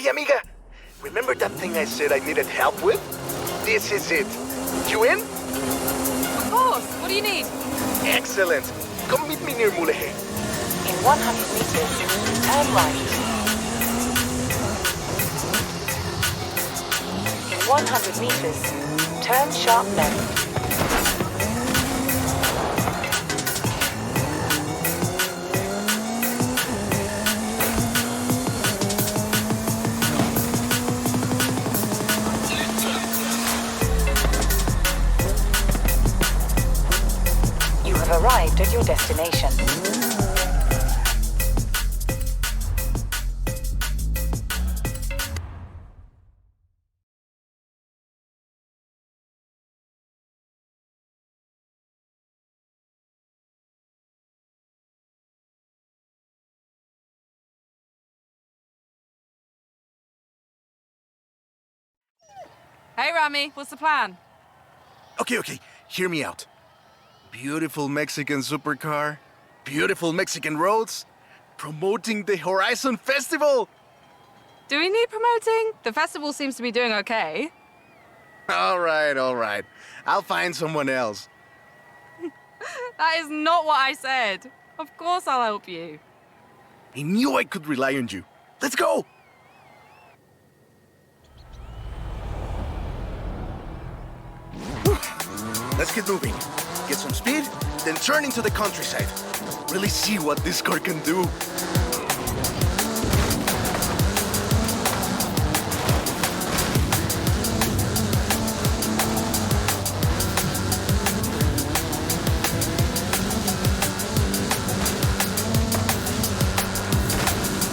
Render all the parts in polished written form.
Hey, amiga. Remember that thing I said I needed help with? This is it. You in? Of course. What do you need? Excellent. Come meet me near Mulehe. In 100 meters, turn right. In 100 meters, turn sharp left. You have arrived at your destination. Hey, Rami. What's the plan? Okay. Hear me out. Beautiful Mexican supercar, beautiful Mexican roads, promoting the Horizon Festival. Do we need promoting? The festival seems to be doing okay. All right. I'll find someone else. That is not what I said. Of course I'll help you. I knew I could rely on you. Let's go! Let's get moving. Get some speed, then turn into the countryside. Really see what this car can do.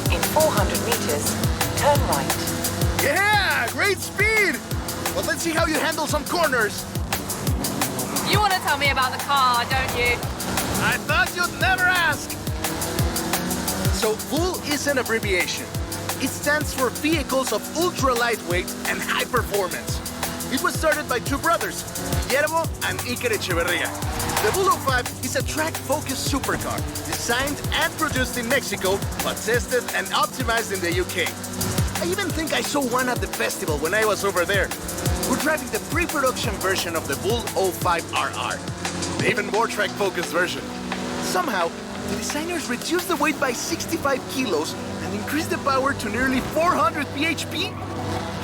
In 400 meters, turn right. Yeah! Great speed! Well, let's see how you handle some corners. You want to tell me about the car, don't you? I thought you'd never ask! So, VUL is an abbreviation. It stands for Vehicles of Ultra Lightweight and High Performance. It was started by two brothers, Guillermo and Iker Echeverria. The VUL 05 is a track-focused supercar, designed and produced in Mexico, but tested and optimized in the UK. I even think I saw one at the festival when I was over there. We're driving the pre-production version of the VUL 05 RR, the even more track-focused version. Somehow, the designers reduced the weight by 65 kilos and increased the power to nearly 400 bhp.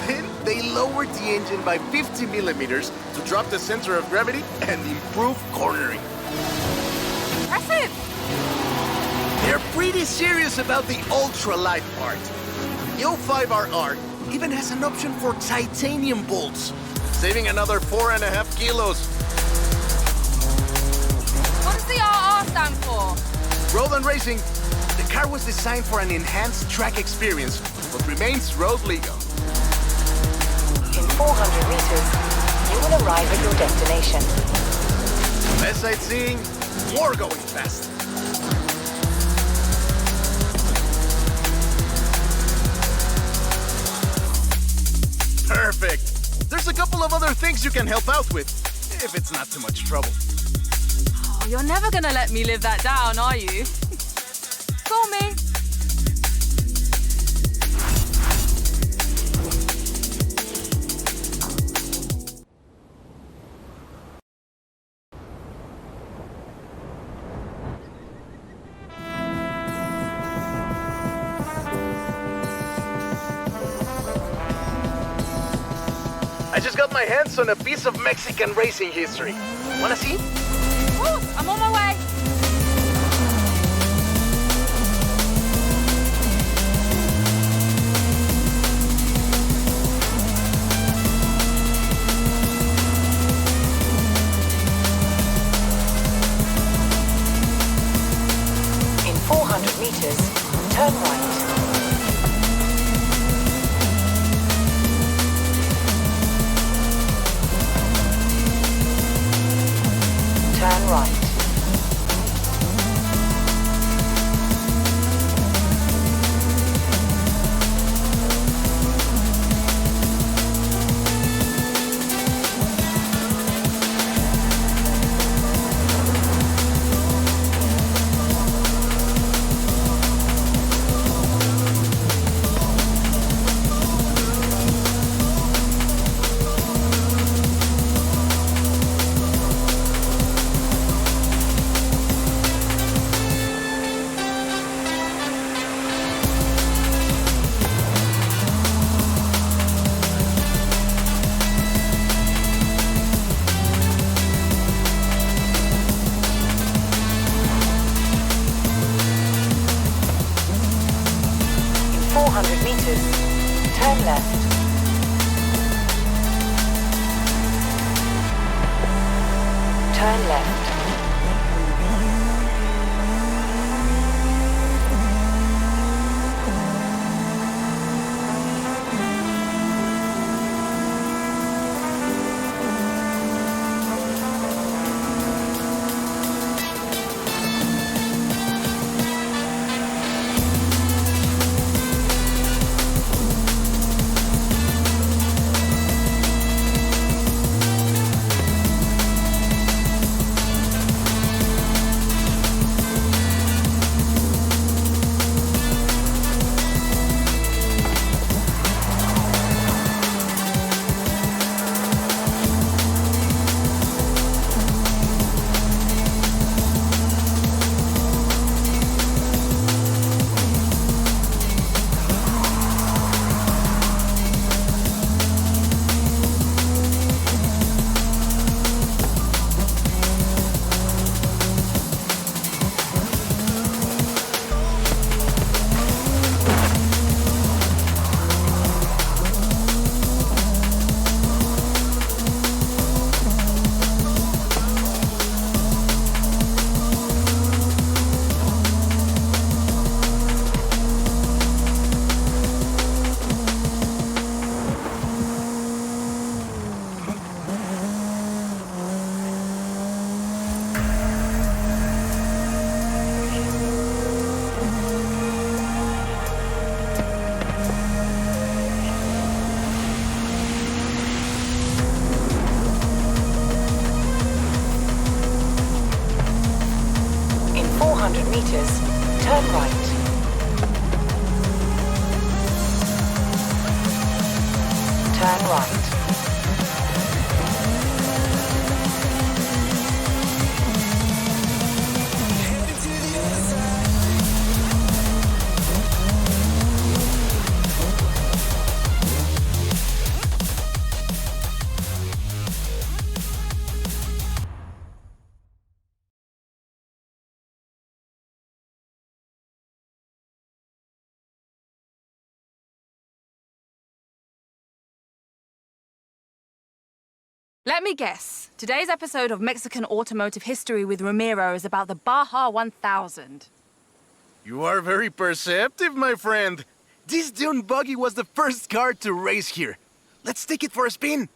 Then they lowered the engine by 50 millimeters to drop the center of gravity and improve cornering. Impressive! They're pretty serious about the ultra-light part. The 05RR even has an option for titanium bolts, saving another 4.5 kilos. What does the RR stand for? Road and racing. The car was designed for an enhanced track experience, but remains road legal. In 400 meters, you will arrive at your destination. Less sightseeing, more going fast. Perfect. There's a couple of other things you can help out with, if it's not too much trouble. Oh, you're never gonna let me live that down, are you? Call me. I just got my hands on a piece of Mexican racing history. Wanna see? Oh, I'm on my way. In 400 meters, turn right. Turn right. meters. Turn left. Turn left. Meters, turn right. Turn right. Let me guess. Today's episode of Mexican Automotive History with Ramiro is about the Baja 1000. You are very perceptive, my friend. This dune buggy was the first car to race here. Let's take it for a spin.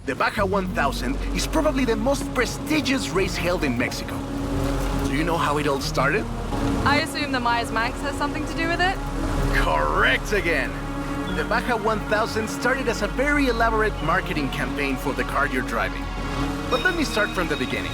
The Baja 1000 is probably the most prestigious race held in Mexico. Do you know how it all started? I assume the Myers Manx has something to do with it? Correct again. The Baja 1000 started as a very elaborate marketing campaign for the car you're driving. But let me start from the beginning.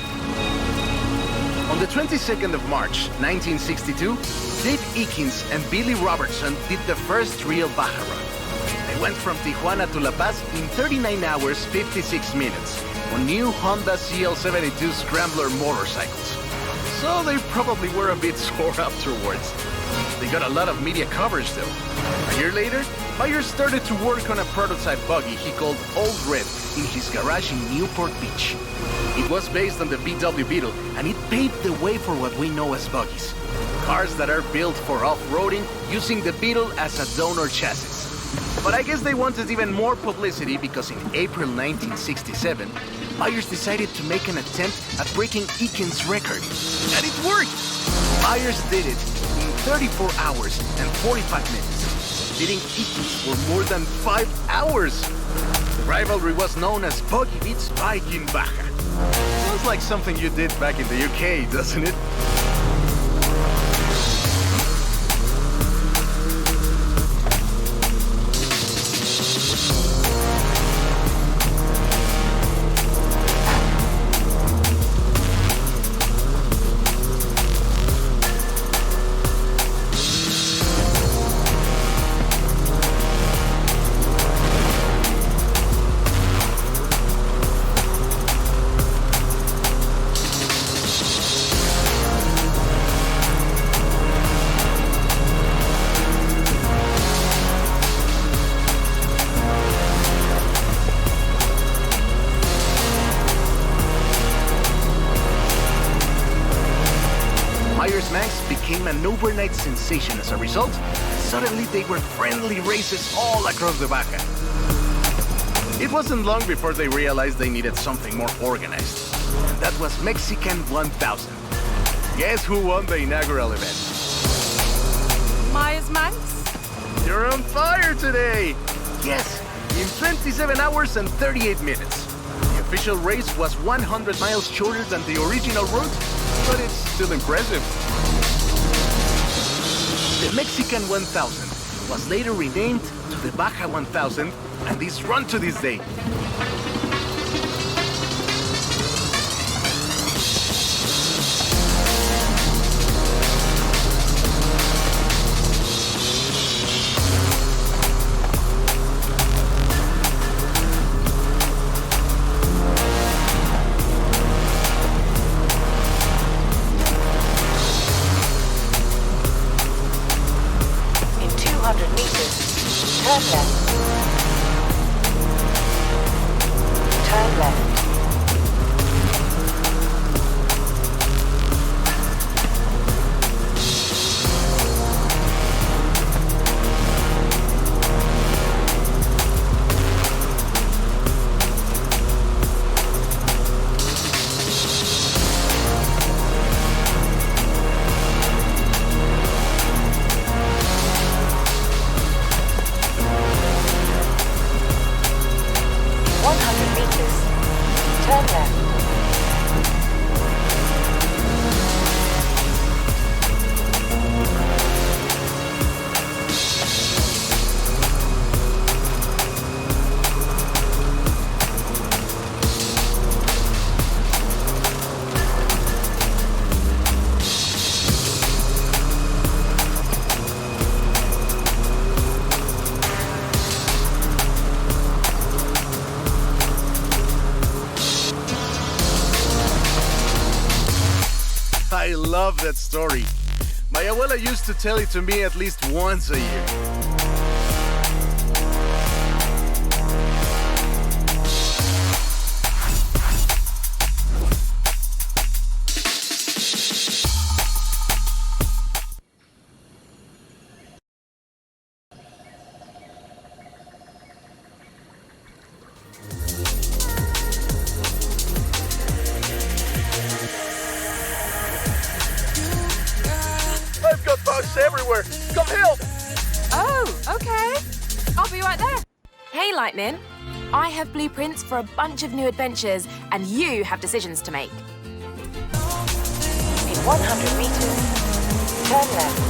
On the 22nd of March, 1962, Dave Eakins and Billy Robertson did the first real Baja run. They went from Tijuana to La Paz in 39 hours, 56 minutes on new Honda CL72 Scrambler motorcycles. So they probably were a bit sore afterwards. They got a lot of media coverage though. A year later, Myers started to work on a prototype buggy he called Old Red in his garage in Newport Beach. It was based on the VW Beetle, and it paved the way for what we know as buggies. Cars that are built for off-roading using the Beetle as a donor chassis. But I guess they wanted even more publicity because in April 1967, Myers decided to make an attempt at breaking Eakins' record. And it worked! Myers did it in 34 hours and 45 minutes, beating Eakins for more than 5 hours. The rivalry was known as Buggy Beats Bike in Baja. Sounds like something you did back in the UK, doesn't it? Manx became an overnight sensation as a result. Suddenly, they were friendly races all across the Baja. It wasn't long before they realized they needed something more organized. And that was Mexican 1000. Guess who won the inaugural event? Myers Manx? You're on fire today! Yes, in 27 hours and 38 minutes. The official race was 100 miles shorter than the original route, but it's still impressive. The Mexican 1000 was later renamed to the Baja 1000, and is run to this day. In 200 meters, turn left. Turn left. Turn left. I love that story. My abuela used to tell it to me at least once a year. I've got bugs everywhere. Come help! Oh, okay. I'll be right there. Hey, Lightning. I have blueprints for a bunch of new adventures, and you have decisions to make. In 100 meters, turn left.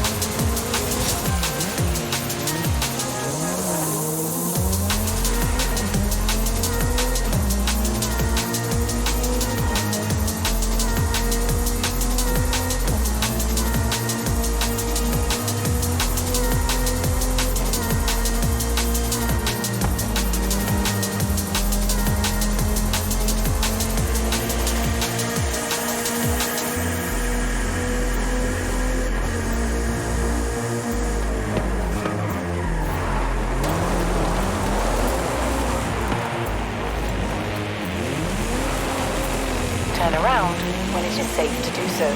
Turn around when it is safe to do so.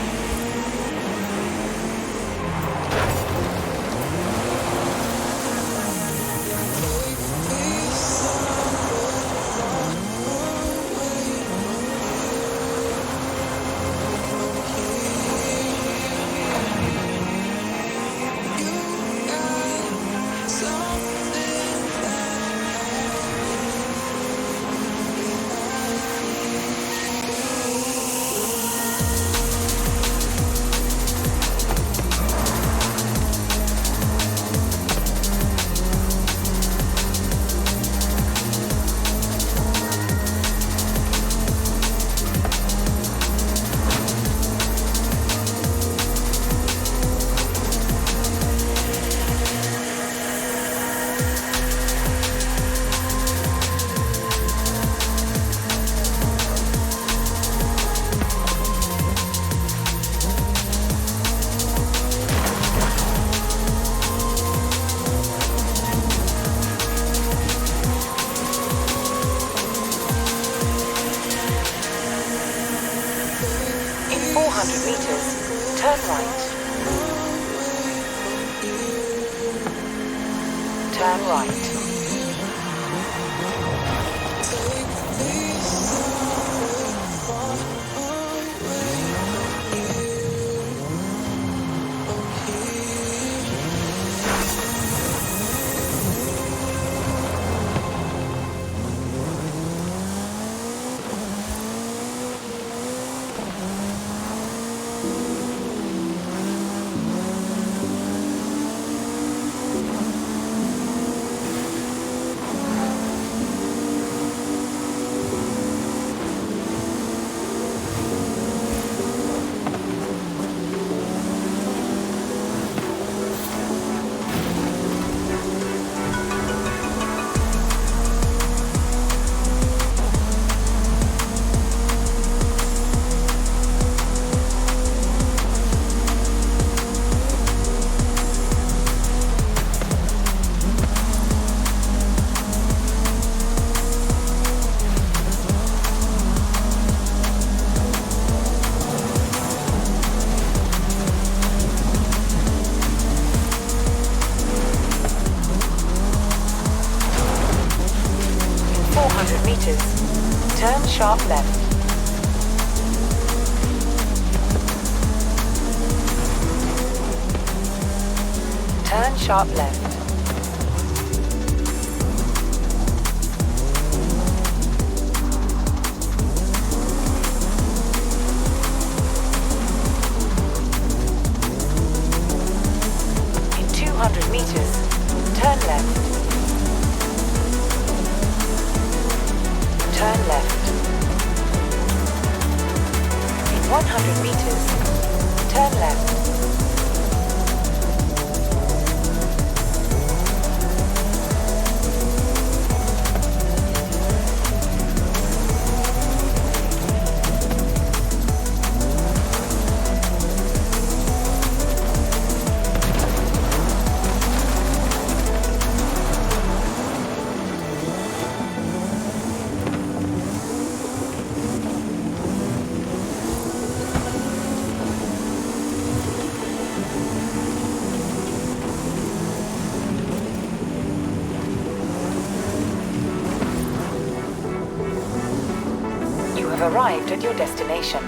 In 400 meters, turn right. turn right. Turn sharp left. Turn sharp left. In 200 meters, turn left. Turn left. In 100 meters, turn left. You have arrived at your destination.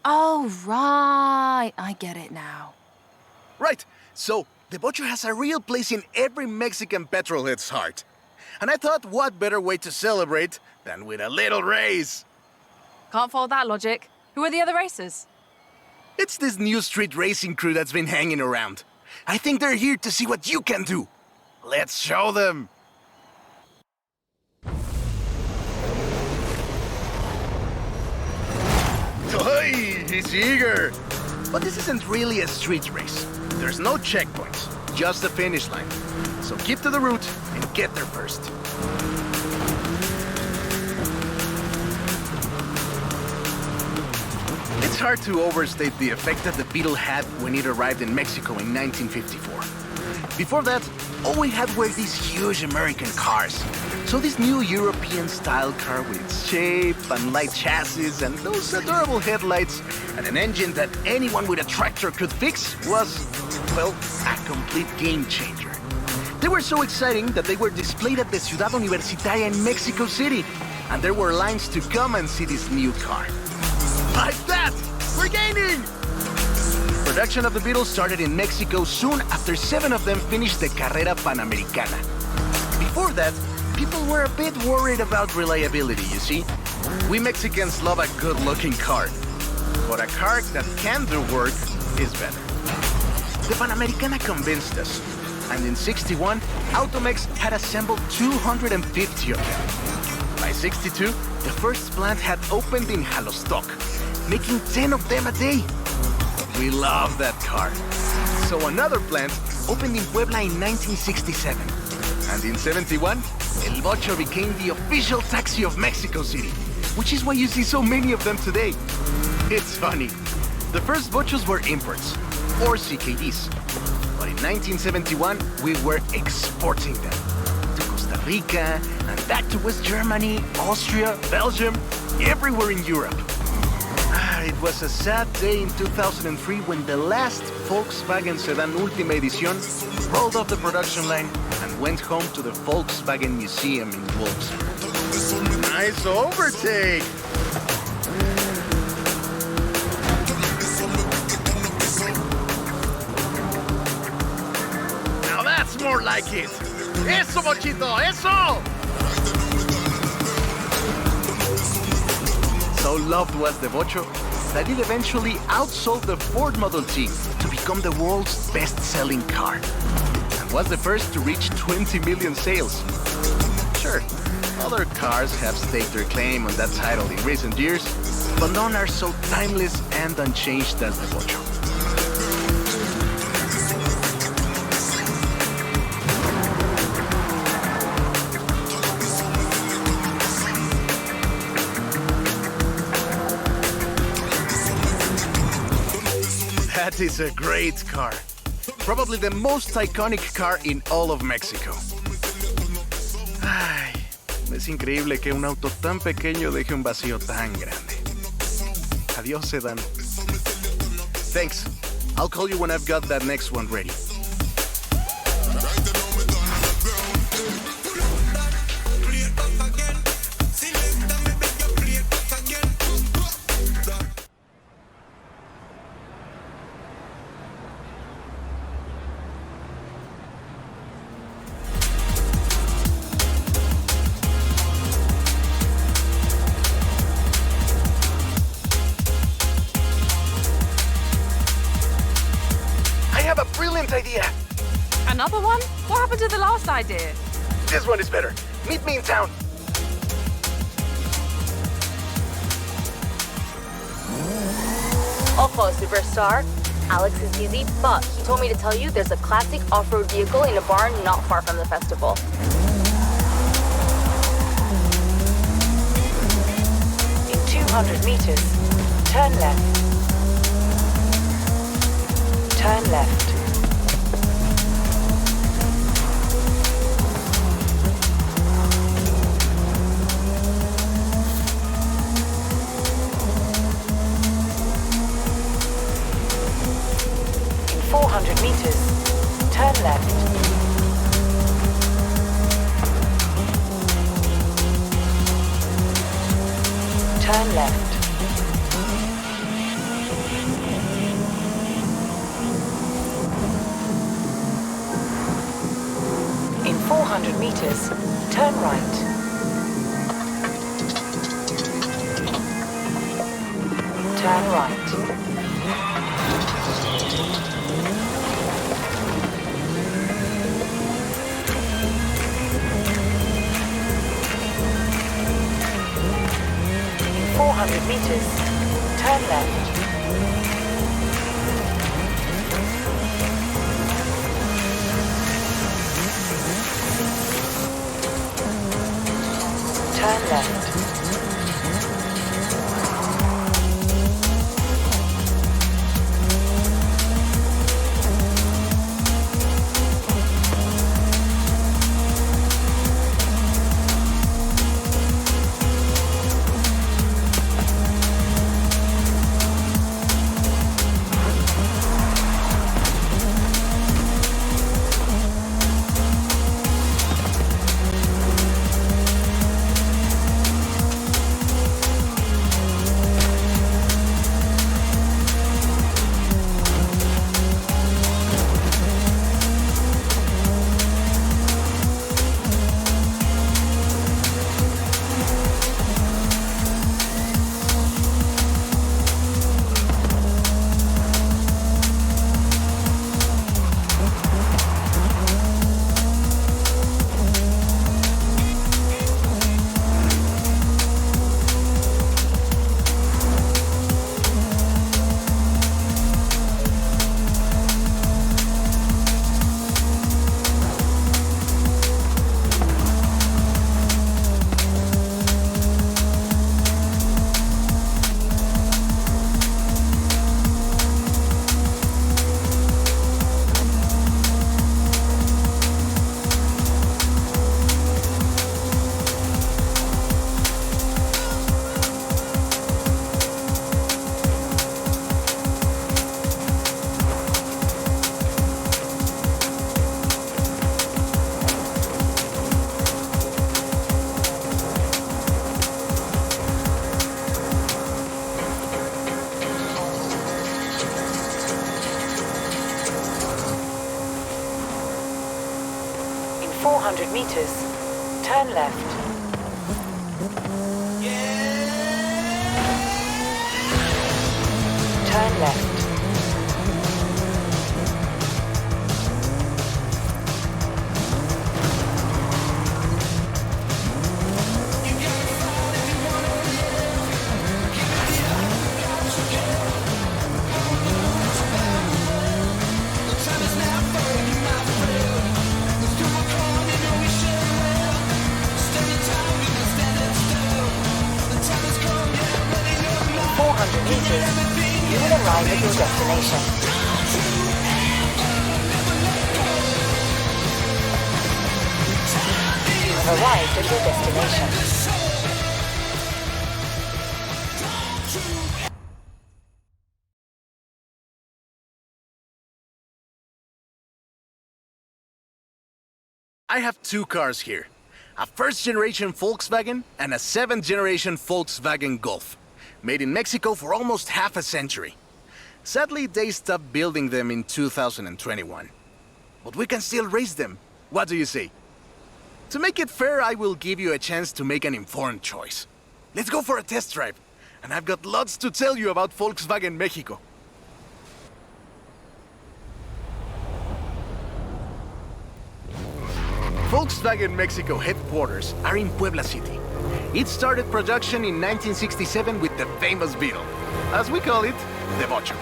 Oh, right. I get it now. Right, so the Bocho has a real place in every Mexican petrolhead's heart. And I thought, what better way to celebrate than with a little race? Can't follow that logic. Who are the other racers? It's this new street racing crew that's been hanging around. I think they're here to see what you can do. Let's show them. Hey, he's eager. But this isn't really a street race. There's no checkpoints, just the finish line. So keep to the route and get there first. It's hard to overstate the effect that the Beetle had when it arrived in Mexico in 1954. Before that, all we had were these huge American cars. So this new European-style car with its shape and light chassis and those adorable headlights and an engine that anyone with a tractor could fix was, well, a complete game changer. They were so exciting that they were displayed at the Ciudad Universitaria in Mexico City, and there were lines to come and see this new car. Like that! We're gaining! Production of the Beetle started in Mexico soon after 7 of them finished the Carrera Panamericana. Before that, people were a bit worried about reliability, you see? We Mexicans love a good-looking car, but a car that can do work is better. The Panamericana convinced us, and in '61, Automex had assembled 250 of them. By '62, the first plant had opened in Jalostoc, making 10 of them a day. We love that car. So another plant opened in Puebla in 1967. And in '71, El Bocho became the official taxi of Mexico City. which is why you see so many of them today. It's funny. The first bochos were imports, or CKDs. But in 1971, we were exporting them to Costa Rica and back to West Germany, Austria, Belgium, everywhere in Europe. It was a sad day in 2003 when the last Volkswagen sedan Última Edición rolled off the production line and went home to the Volkswagen Museum in Wolfsburg. Nice overtake! Now that's more like it! Eso, Bochito, eso! So loved was the Bocho that it eventually outsold the Ford Model T to become the world's best-selling car, and was the first to reach 20 million sales. Sure, other cars have staked their claim on that title in recent years, but none are so timeless and unchanged as the Bocho. That is a great car. Probably the most iconic car in all of Mexico. Ay, es increíble que un auto tan pequeño deje un vacío tan grande. Adiós, sedan. Thanks. I'll call you when I've got that next one ready. I have a brilliant idea. Another one? What happened to the last idea? This one is better. Meet me in town. Ojo, superstar. Alex is easy, but he told me to tell you there's a classic off-road vehicle in a barn not far from the festival. In 200 meters, turn left. Turn left. In 400 meters, turn left. Turn left. In 400 meters, turn right. Turn right. In 400 meters, turn left. Turn left. 400 meters, turn left. Turn left. In 400 meters, you will arrive at your destination. You have arrived at your destination. I have two cars here. A first-generation Volkswagen and a seventh-generation Volkswagen Golf. Made in Mexico for almost half a century. Sadly, they stopped building them in 2021. But we can still race them. What do you say? To make it fair, I will give you a chance to make an informed choice. Let's go for a test drive. And I've got lots to tell you about Volkswagen Mexico. Volkswagen Mexico headquarters are in Puebla City. It started production in 1967 with the famous Beetle. As we call it, the Bocho.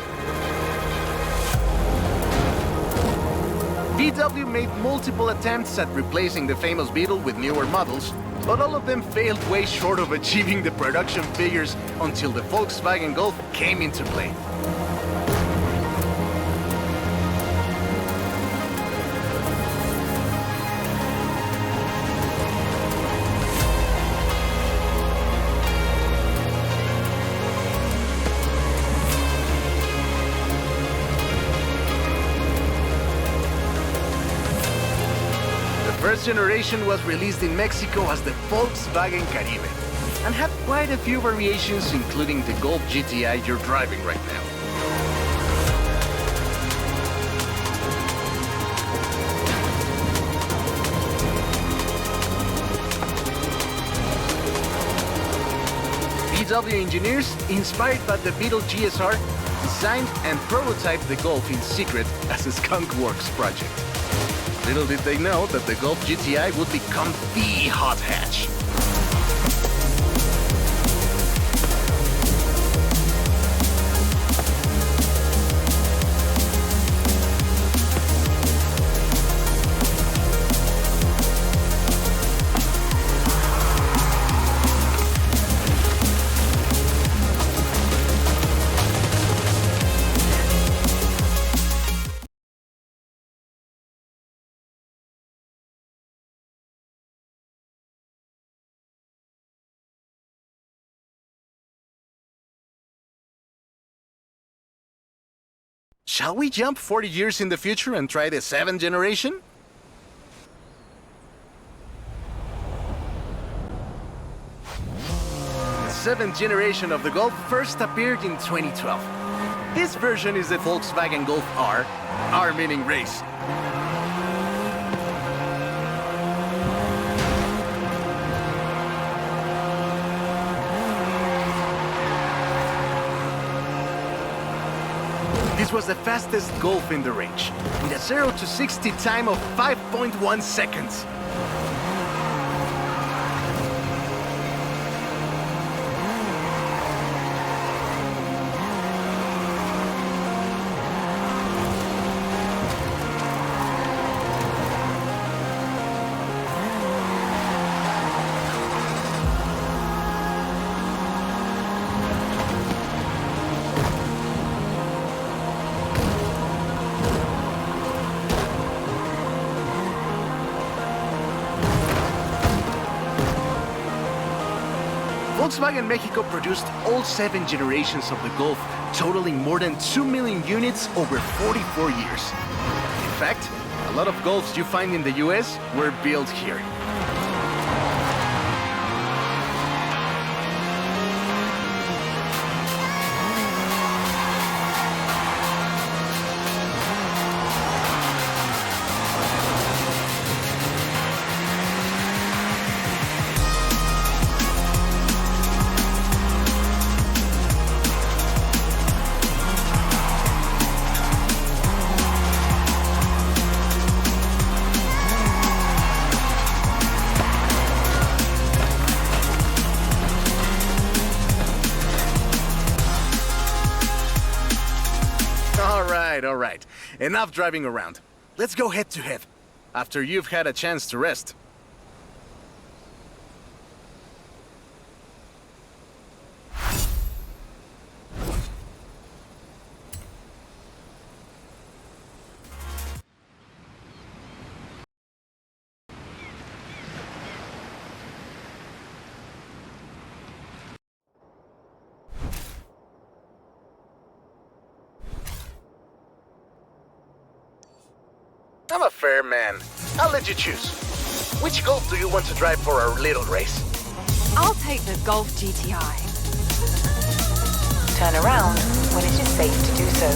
VW made multiple attempts at replacing the famous Beetle with newer models, but all of them failed way short of achieving the production figures until the Volkswagen Golf came into play. The first generation was released in Mexico as the Volkswagen Caribe and had quite a few variations, including the Golf GTI you're driving right now. VW engineers, inspired by the Beetle GSR, designed and prototyped the Golf in secret as a Skunk Works project. Little did they know that the Golf GTI would become the hot hatch. Shall we jump 40 years in the future and try the 7th generation? The 7th generation of the Golf first appeared in 2012. This version is the Volkswagen Golf R, R meaning race. This was the fastest Golf in the range, with a 0 to 60 time of 5.1 seconds. Volkswagen Mexico produced all 7 generations of the Golf, totaling more than 2 million units over 44 years. In fact, a lot of Golfs you find in the US were built here. right. Enough driving around. Let's go head to head. After you've had a chance to rest. I'm a fair man. I'll let you choose. Which Golf do you want to drive for our little race? I'll take the Golf GTI. Turn around when it is safe to do so.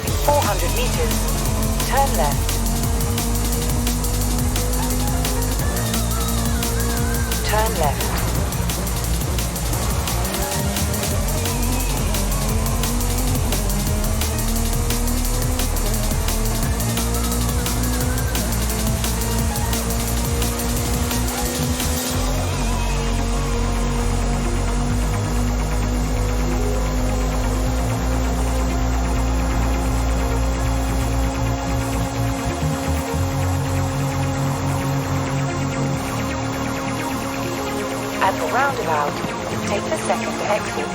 In 400 meters, turn left. Turn left. At the roundabout, take the second exit.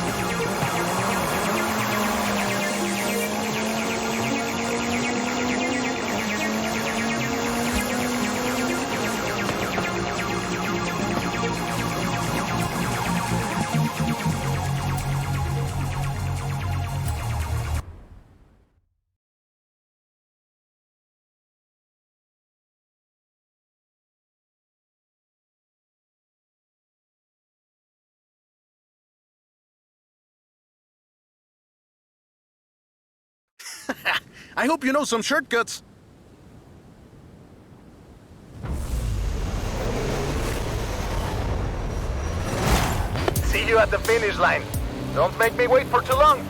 I hope you know some shortcuts. See you at the finish line. Don't make me wait for too long.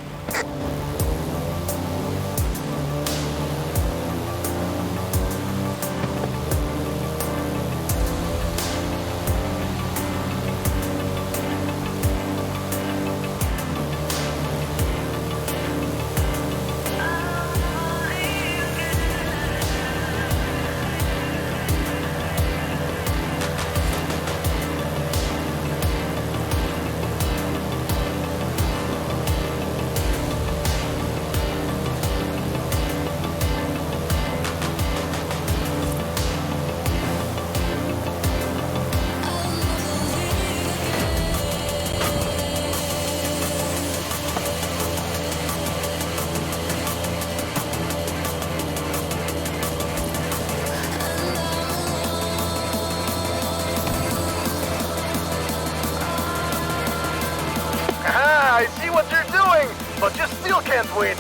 I see what you're doing, but you still can't win.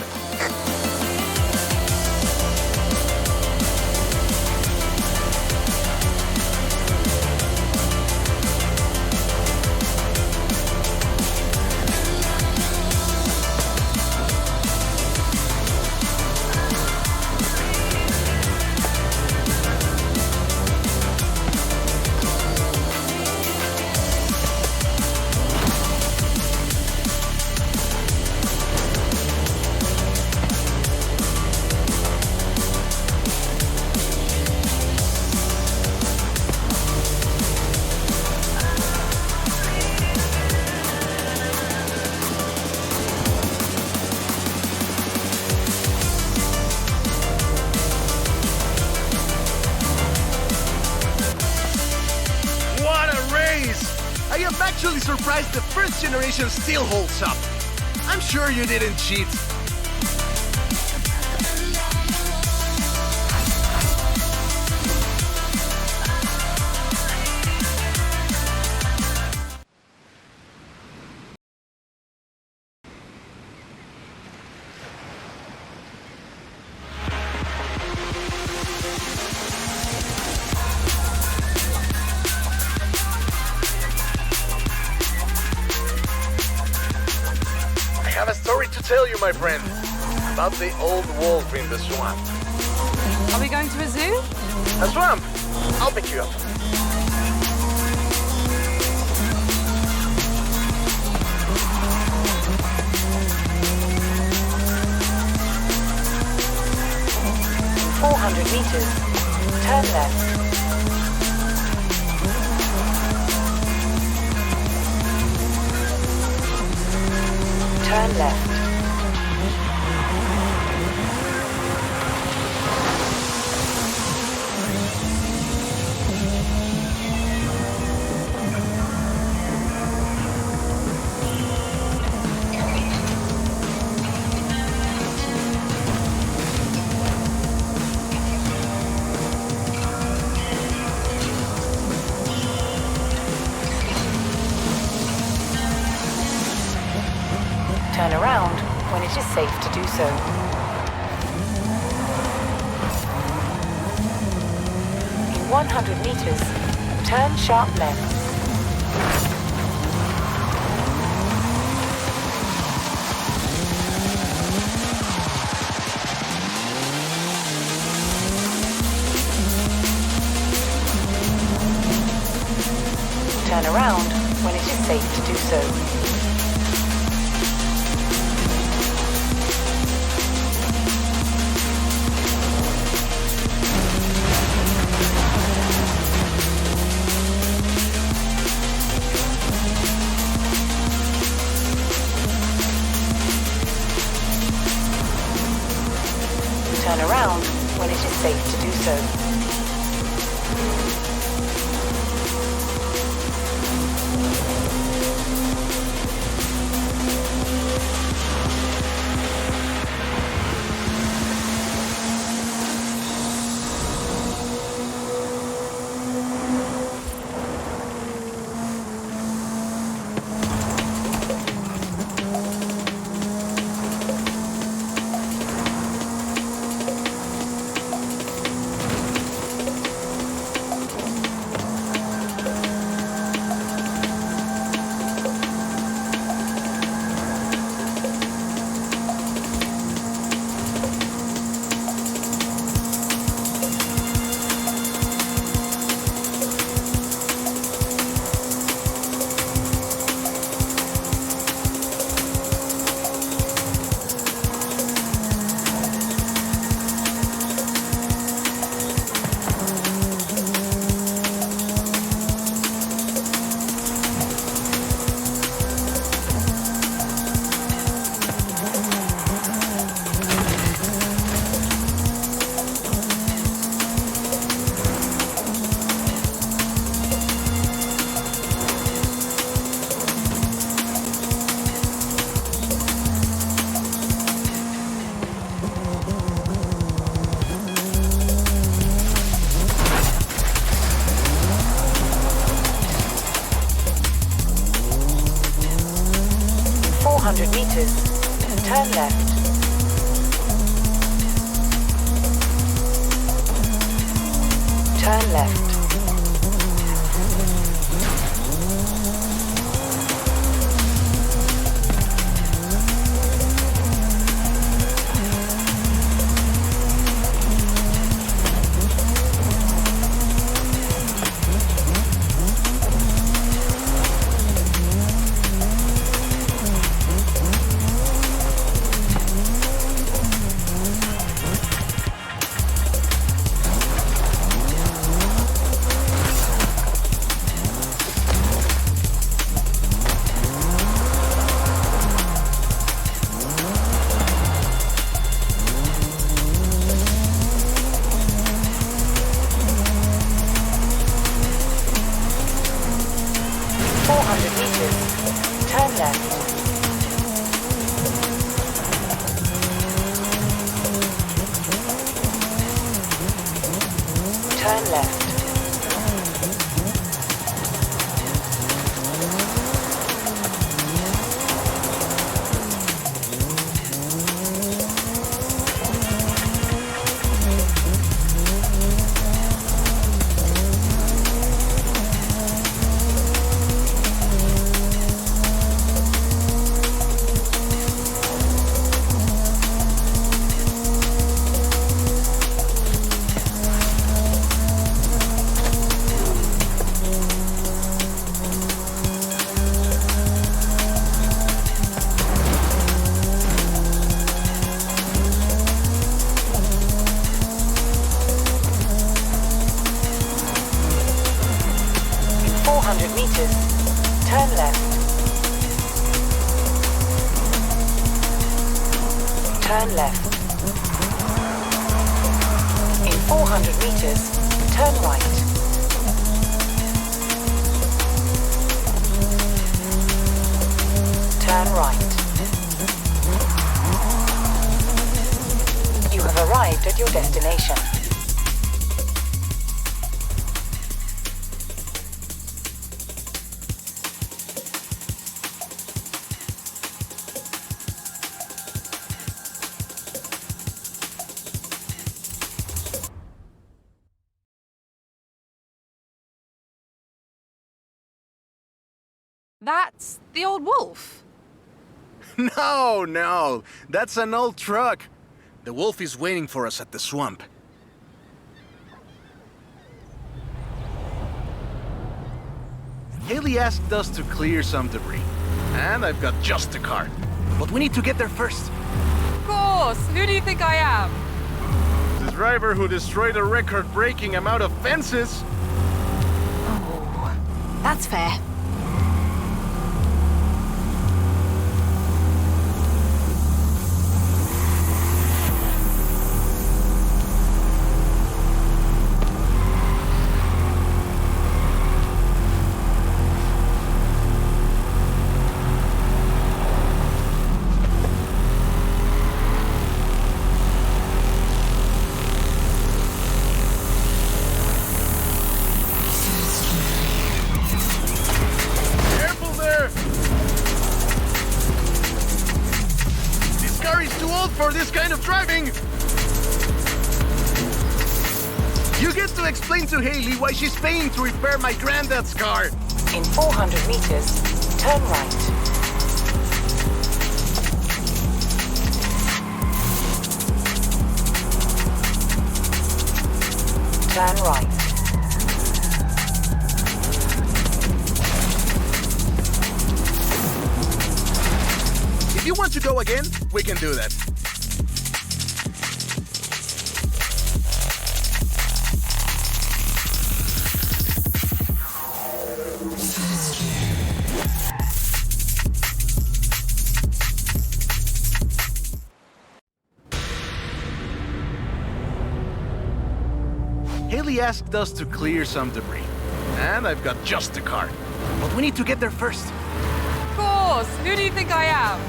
I am actually surprised the first generation still holds up. I'm sure you didn't cheat. I have a story to tell you, my friend, about the old wolf in the swamp. Are we going to a zoo? A swamp! I'll pick you up. In 400 meters, turn left. Turn left. Turn around when it is safe to do so. In 100 meters, turn sharp left. Turn around when it is safe to do so. Turn around when it is safe to do so. Turn left. Turn left. Turn left. 200 meters, turn left. Turn left. In 400 meters, turn right. Turn right. You have arrived at your destination. That's the old wolf. No, that's an old truck. The wolf is waiting for us at the swamp. Haley asked us to clear some debris, and I've got just the car. But we need to get there first. Of course. Who do you think I am? The driver who destroyed a record-breaking amount of fences. Oh, that's fair. For this kind of driving! You get to explain to Haley why she's paying to repair my granddad's car. In 400 meters, turn right. Turn right. If you want to go again, we can do that. Haley asked us to clear some debris, and I've got just the car. But we need to get there first. Of course. Who do you think I am?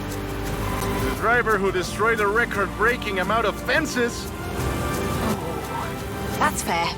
The driver who destroyed a record-breaking amount of fences. Oh, that's fair.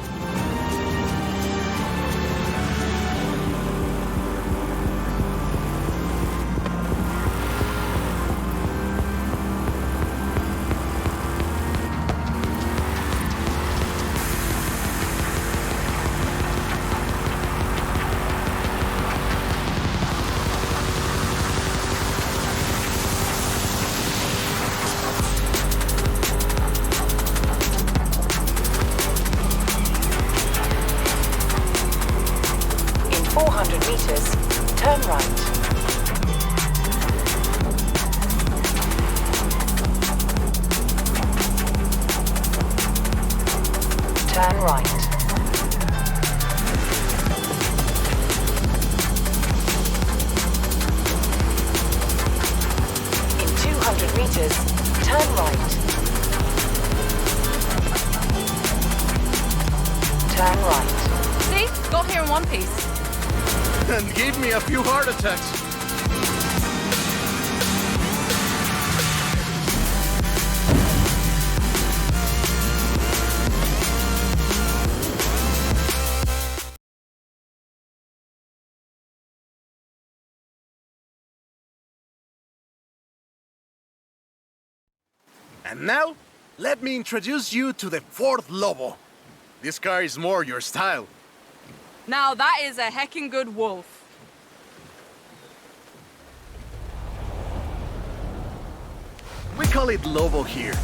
Turn right. Turn right. In 200 meters, turn right. Turn right. See? Got here in one piece. And gave me a few heart attacks. And now, let me introduce you to the Ford Lobo. This car is more your style. Now that is a heckin' good wolf. We call it Lobo here.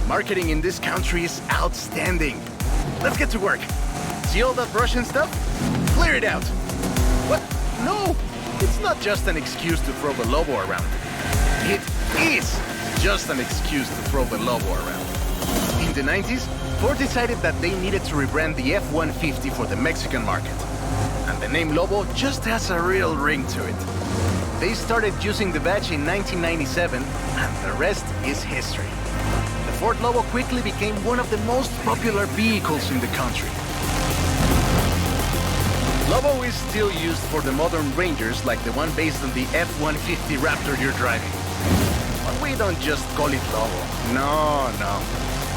Marketing in this country is outstanding. Let's get to work. See all that Russian stuff? Clear it out. What? No, it's not just an excuse to throw the Lobo around. It is just an excuse to throw the Lobo around. In the 90s, Ford decided that they needed to rebrand the F-150 for the Mexican market. and the name Lobo just has a real ring to it. They started using the badge in 1997, and the rest is history. The Ford Lobo quickly became one of the most popular vehicles in the country. Lobo is still used for the modern Rangers like the one based on the F-150 Raptor you're driving. But we don't just call it Lobo. No.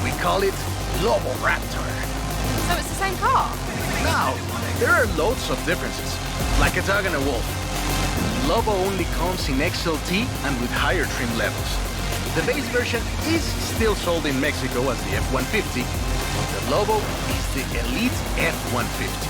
We call it Lobo Raptor. So it's the same car? Now, there are loads of differences, like a dog and a wolf. Lobo only comes in XLT and with higher trim levels. The base version is still sold in Mexico as the F-150, but the Lobo is the Elite F-150.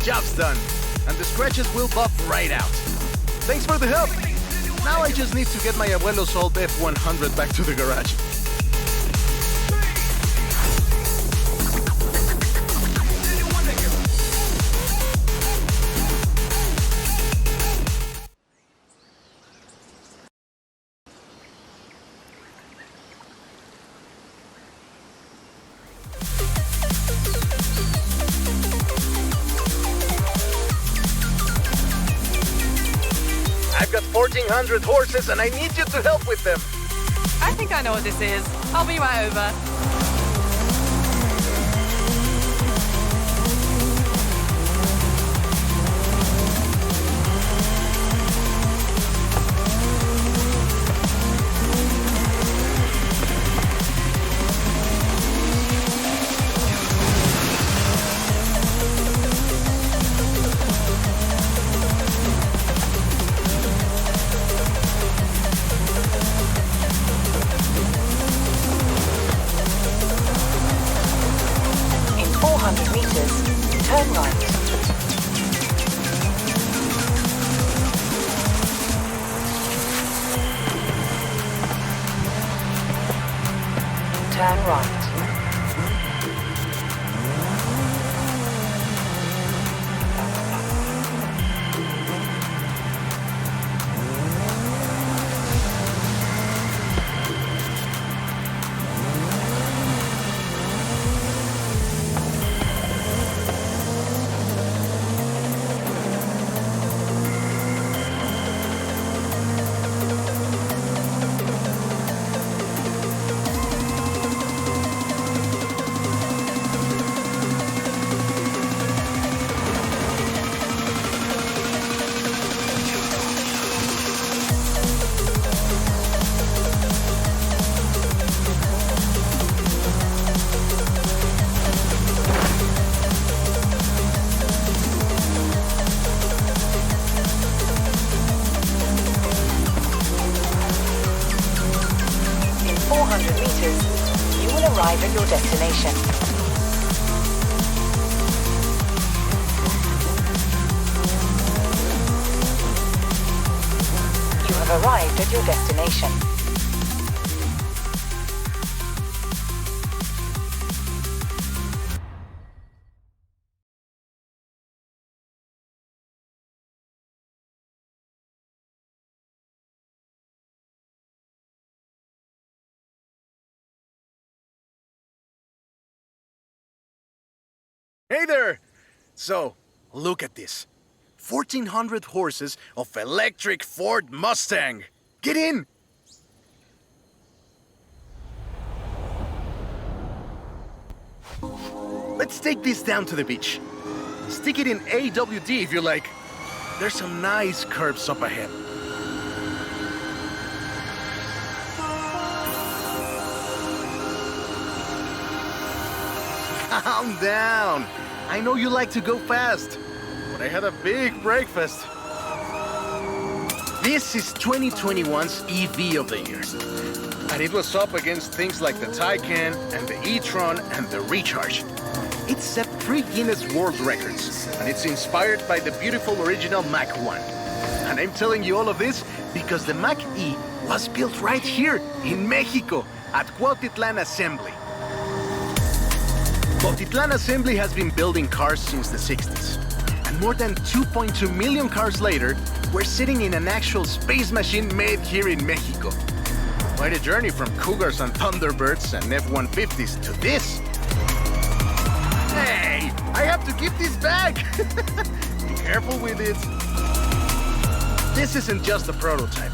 Job's done, and the scratches will buff right out. Thanks for the help. Now I just need to get my abuelo's old F-100 back to the garage. I've got 1,400 horses and I need you to help with them. I think I know what this is. I'll be right over. arrive at your destination. You have arrived at your destination. Hey there! So, look at this. 1,400 horses of electric Ford Mustang. Get in! Let's take this down to the beach. Stick it in AWD if you like. There's some nice curves up ahead. Calm down. I know you like to go fast, but I had a big breakfast. This is 2021's EV of the year. And it was up against things like the Taycan and the e-tron and the Recharge. It set 3 Guinness World Records, and it's inspired by the beautiful original Mach 1. And I'm telling you all of this because the Mach E was built right here in Mexico at Cuautitlan Assembly. Cuautitlan Assembly has been building cars since the 60s. And more than 2.2 million cars later, we're sitting in an actual space machine made here in Mexico. Quite a journey from Cougars and Thunderbirds and F-150s to this. Hey, I have to keep this back. Be careful with it. This isn't just a prototype.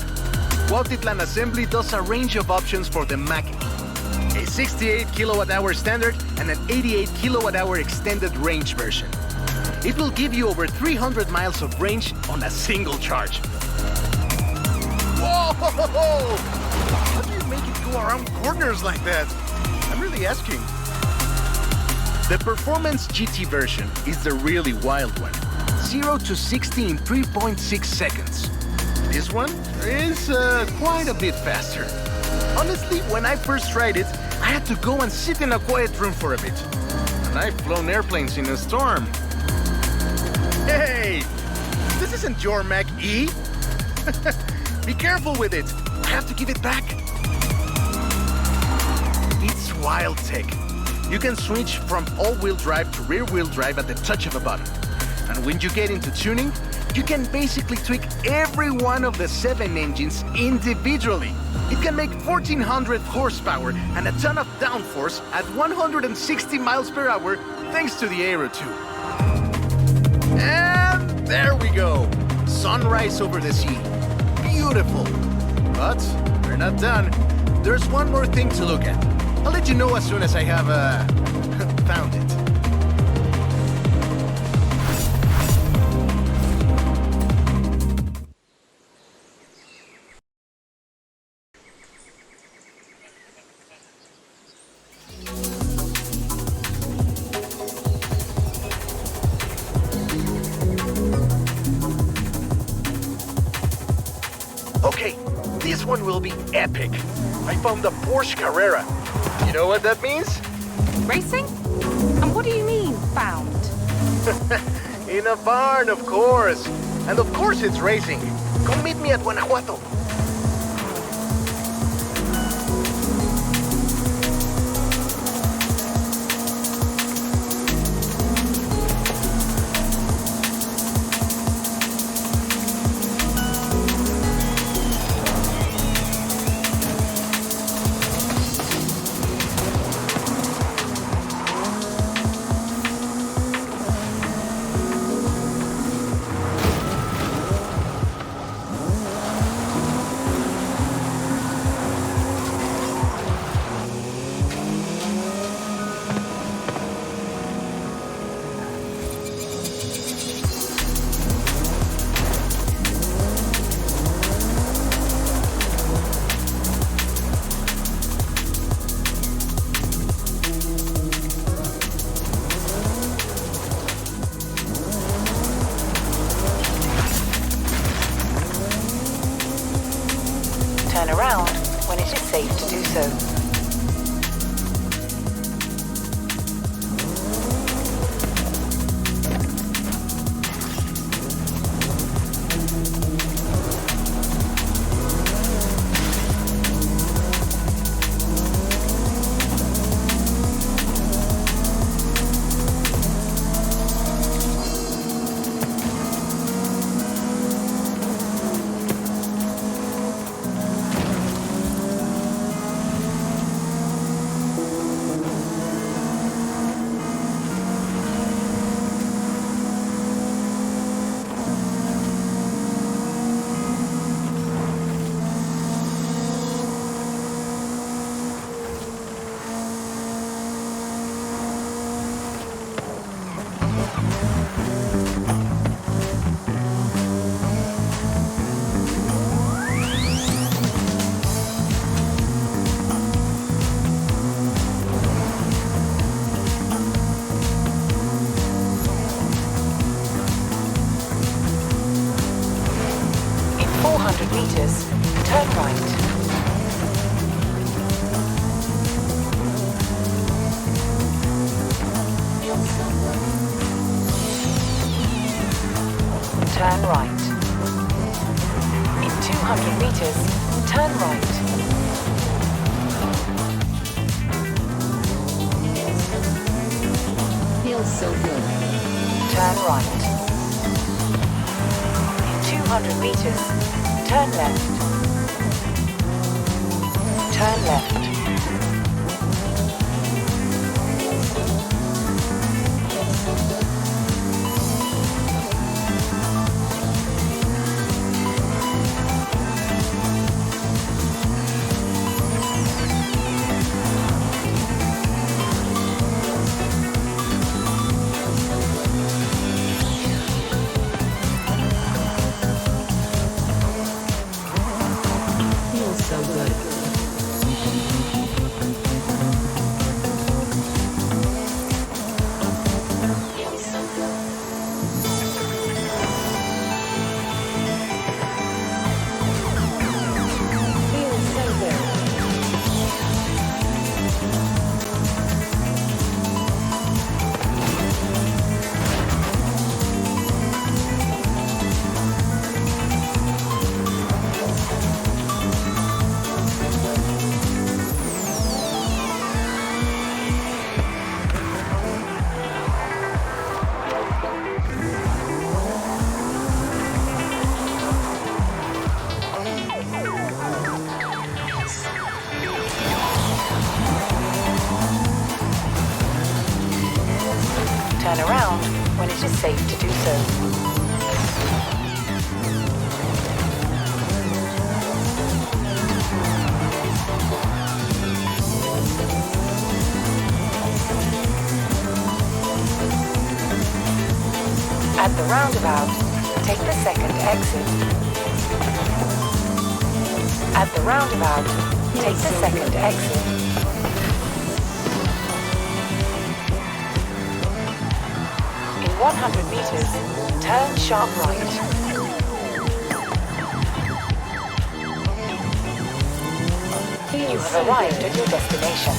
Cuautitlan Assembly does a range of options for the Mach E. A 68 kilowatt-hour standard and an 88 kilowatt-hour extended range version. It will give you over 300 miles of range on a single charge. Whoa! How do you make it go around corners like that? I'm really asking. The Performance GT version is the really wild one. 0 to 60 in 3.6 seconds. This one is quite a bit faster. Honestly, when I first tried it, I had to go and sit in a quiet room for a bit. And I've flown airplanes in a storm. Hey! This isn't your Mach E! Be careful with it! I have to give it back! It's wild tech. You can switch from all-wheel drive to rear-wheel drive at the touch of a button. And when you get into tuning, you can basically tweak every one of the 7 engines individually. It can make 1,400 horsepower and a ton of downforce at 160 miles per hour thanks to the Aero 2. And there we go! Sunrise over the sea. Beautiful. But we're not done. There's one more thing to look at. I'll let you know as soon as I have, found it. Okay, this one will be epic. I found the Porsche Carrera. You know what that means? Racing? And what do you mean, found? In a barn, of course. And of course it's racing. Come meet me at Guanajuato. Turn around when it is safe to do so. meters, turn right. Turn right. In 200 meters, turn right. Feels so good. Turn right. In 200 meters, turn left. Turn left. Feels so good. Feels so good. Turn around when it is safe to do so. At the roundabout, take the second exit. At the roundabout, take the second exit. In 100 meters, turn sharp right. You have arrived at your destination.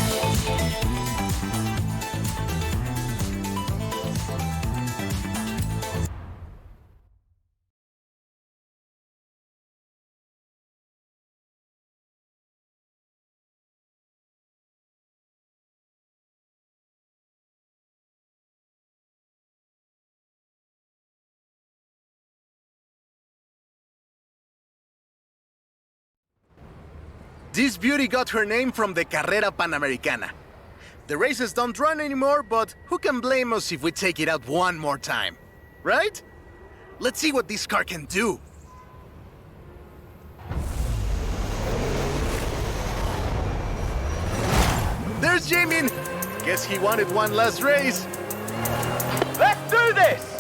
This beauty got her name from the Carrera Panamericana. The races don't run anymore, but who can blame us if we take it out one more time? Right? Let's see what this car can do. There's Jamin! Guess he wanted one last race. Let's do this!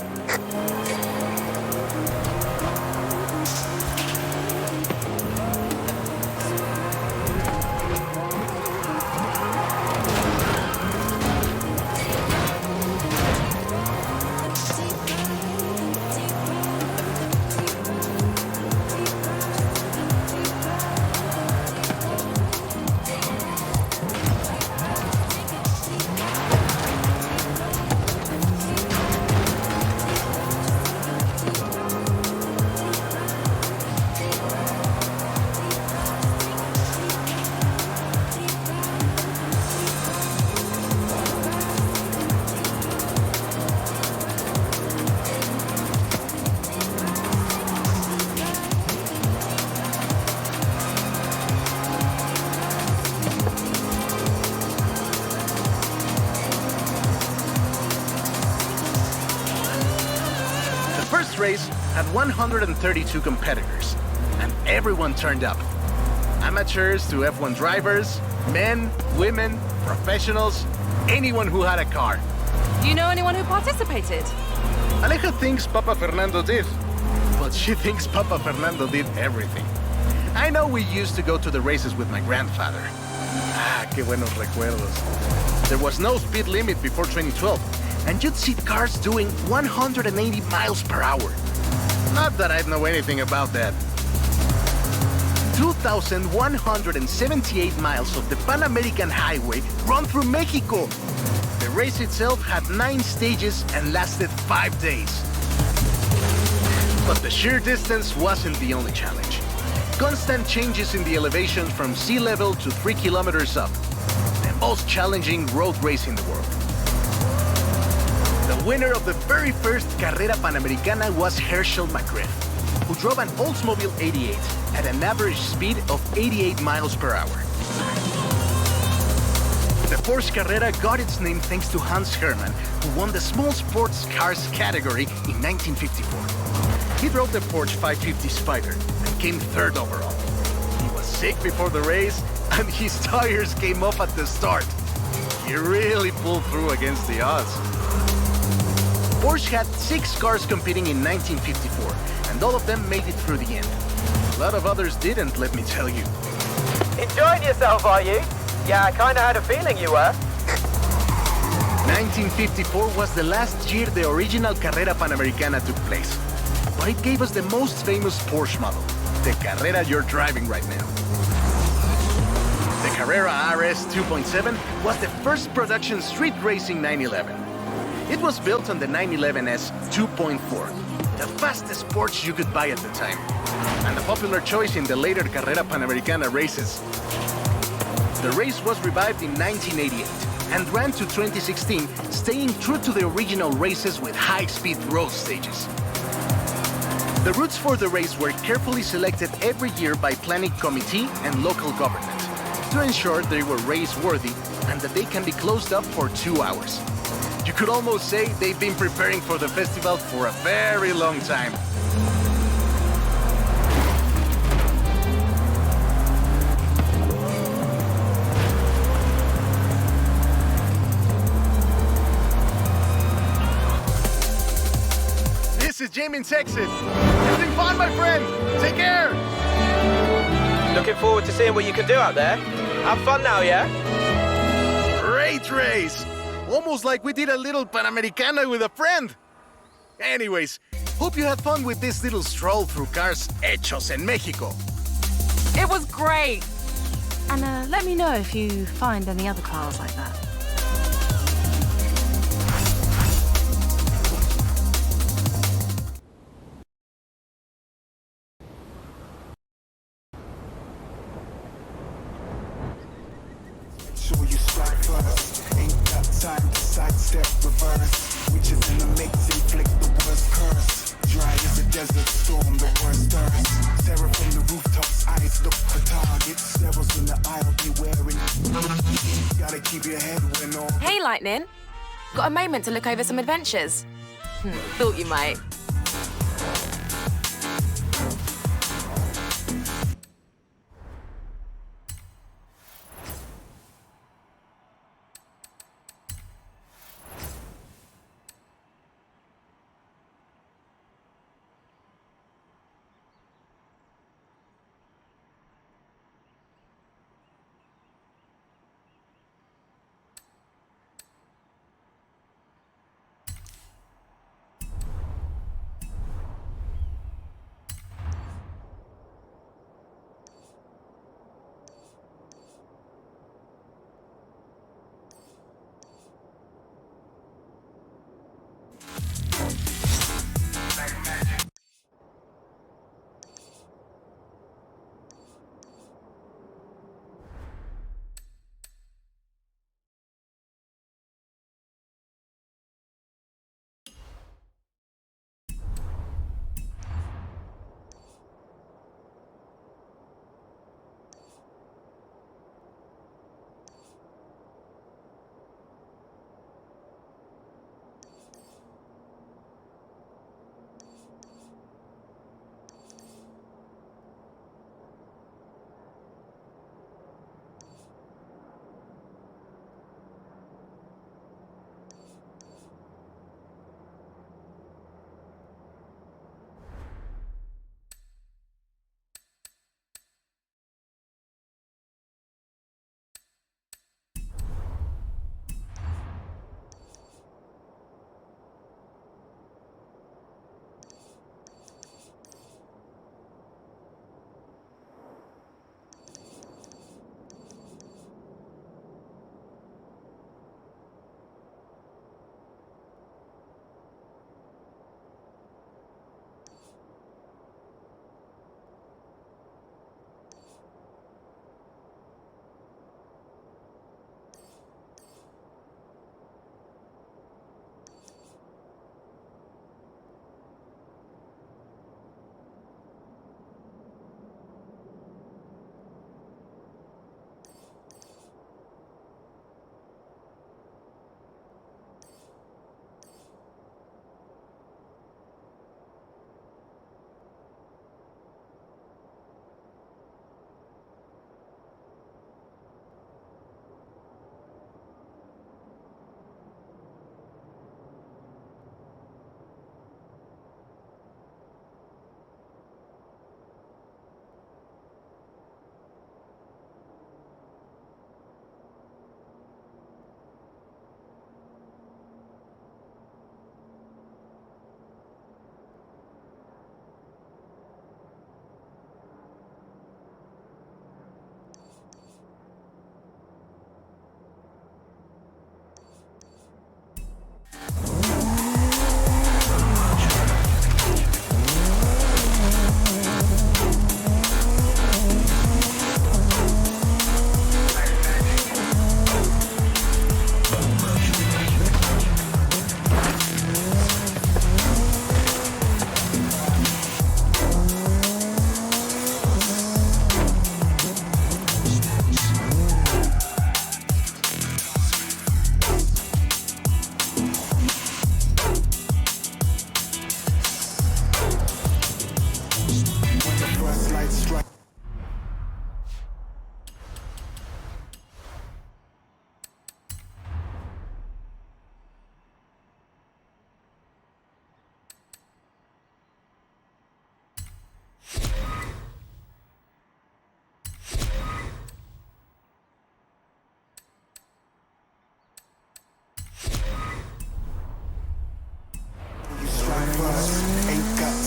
Race had 132 competitors, and everyone turned up. Amateurs to F1 drivers, men, women, professionals, anyone who had a car. Do you know anyone who participated? Aleja thinks Papa Fernando did, but she thinks Papa Fernando did everything. I know we used to go to the races with my grandfather. Ah, qué buenos recuerdos. There was no speed limit before 2012, and you'd see cars doing 180 miles per hour. Not that I know anything about that. 2,178 miles of the Pan American Highway run through Mexico. The race itself had 9 stages and lasted 5 days. But the sheer distance wasn't the only challenge. Constant changes in the elevation from sea level to 3 kilometers up. The most challenging road race in the world. The winner of the very first Carrera Panamericana was Herschel McGriff, who drove an Oldsmobile 88 at an average speed of 88 miles per hour. The Porsche Carrera got its name thanks to Hans Hermann, who won the small sports cars category in 1954. He drove the Porsche 550 Spider and came 3rd overall. He was sick before the race, and his tires came off at the start. He really pulled through against the odds. Porsche had 6 cars competing in 1954, and all of them made it through the end. A lot of others didn't, let me tell you. Enjoying yourself, are you? Yeah, I kinda had a feeling you were. 1954 was the last year the original Carrera Panamericana took place. But it gave us the most famous Porsche model, the Carrera you're driving right now. The Carrera RS 2.7 was the first production street racing 911. It was built on the 911S 2.4, the fastest Porsche you could buy at the time, and a popular choice in the later Carrera Panamericana races. The race was revived in 1988 and ran to 2016, staying true to the original races with high-speed road stages. The routes for the race were carefully selected every year by planning committee and local government to ensure they were race-worthy and that they can be closed up for 2 hours. You could almost say they've been preparing for the festival for a very long time. This is Jamie in Texas. It's been fun, my friend. Take care. Looking forward to seeing what you can do out there. Have fun now, yeah? Great race. Almost like we did a little Panamericana with a friend. Anyways, hope you had fun with this little stroll through cars hechos en Mexico. It was great. And let me know if you find any other cars like that. Sure you strike first. Ain't got time to sidestep reverse. Witches in the mix inflict the worst curse. Dry as a desert storm, the worst thirst. Terror from the rooftops, eyes look for targets. Devils in the aisle be wearing. Gotta keep your head when all. Hey, Lightning. Got a moment to look over some adventures? Thought you might.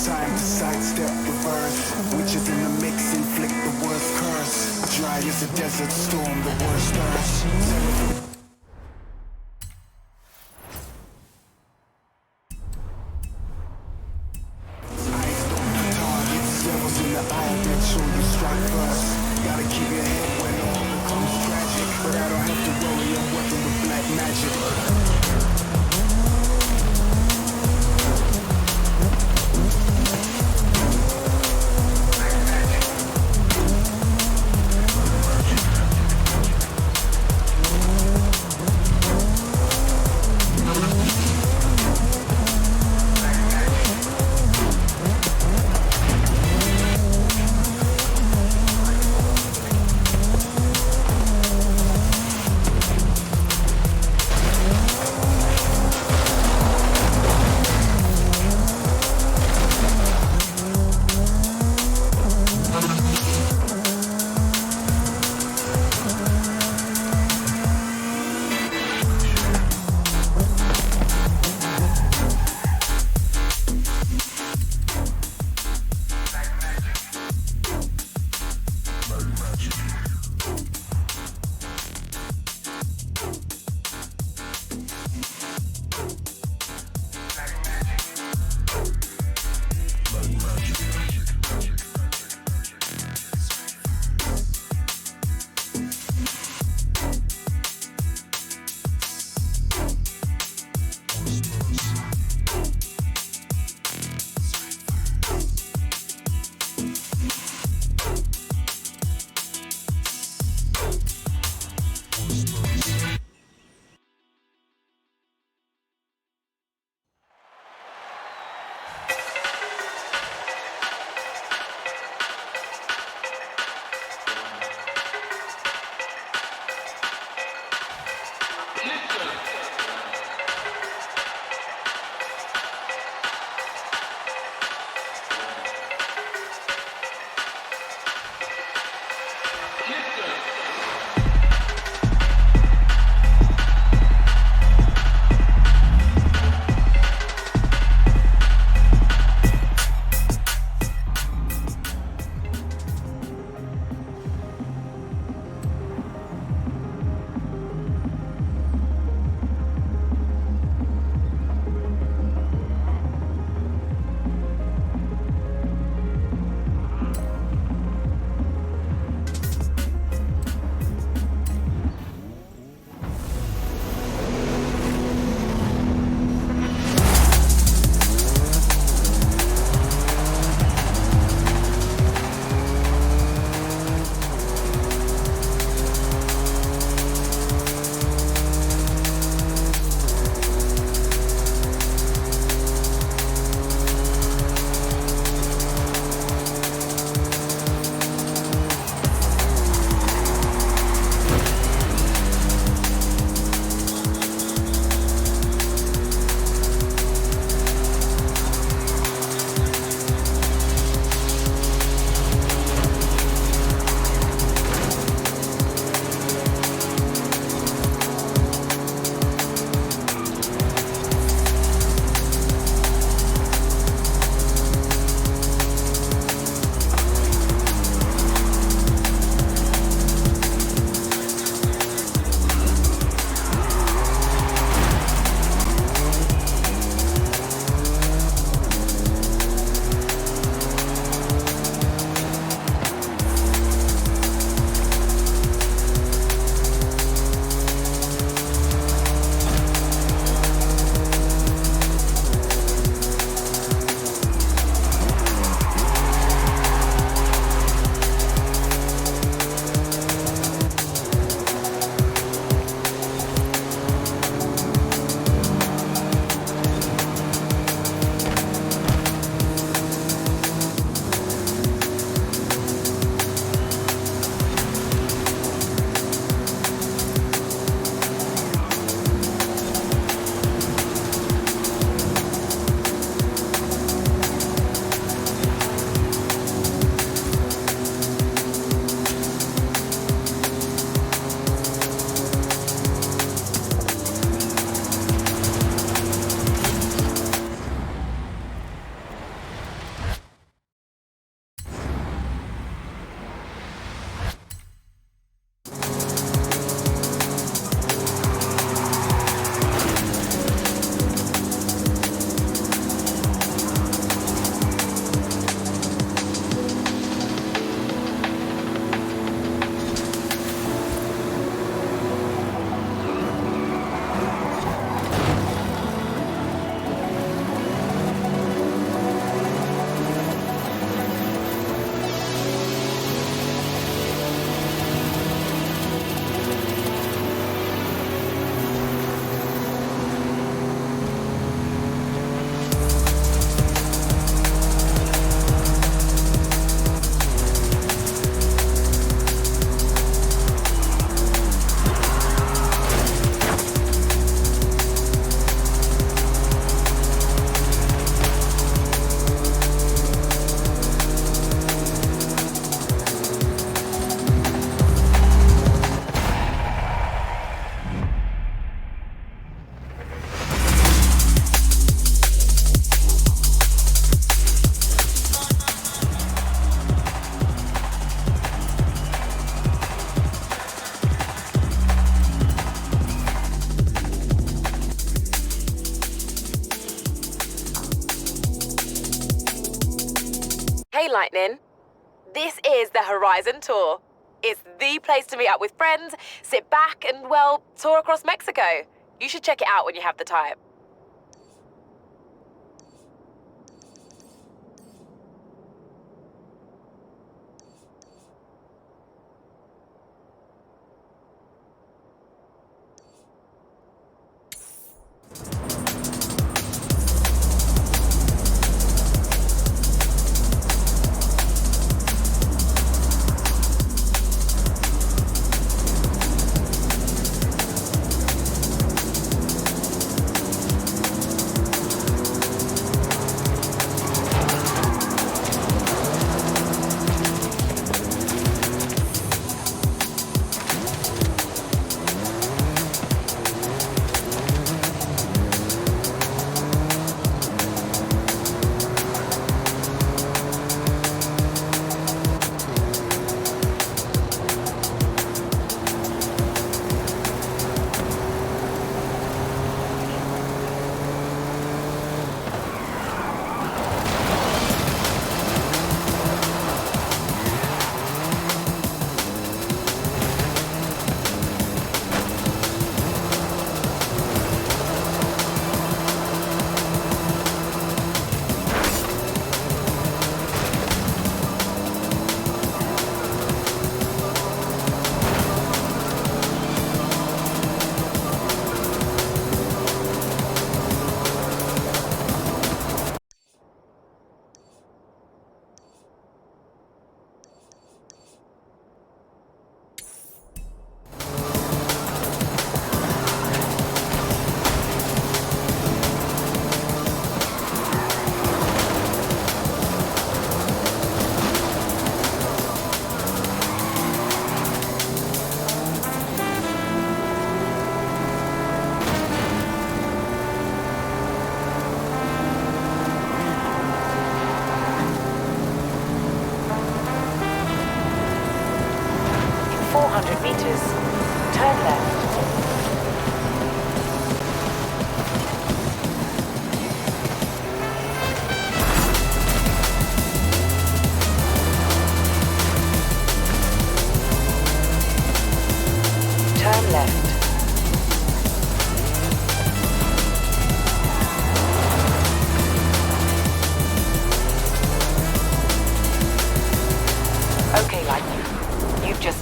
time to sidestep reverse. Witches in the mix inflict the worst curse. Dry as a desert storm, the worst thirst. Devils in the eye that show you strike first. Gotta keep your head when all becomes tragic. But I don't have to worry, I'm working with black magic. Hey, Lightning. This is the Horizon Tour. It's the place to meet up with friends, sit back and, well, tour across Mexico. You should check it out when you have the time.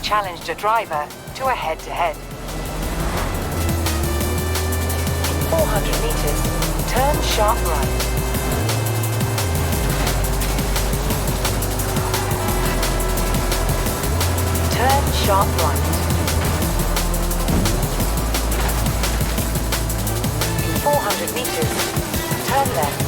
Challenged a driver to a head-to-head. In 400 meters, turn sharp right. Turn sharp right. In 400 meters, turn left.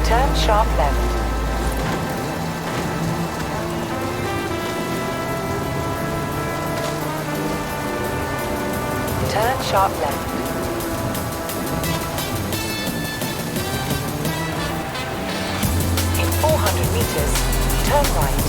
Turn sharp left. Turn sharp left. In 400 meters, turn right.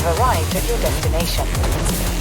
have arrived at your destination.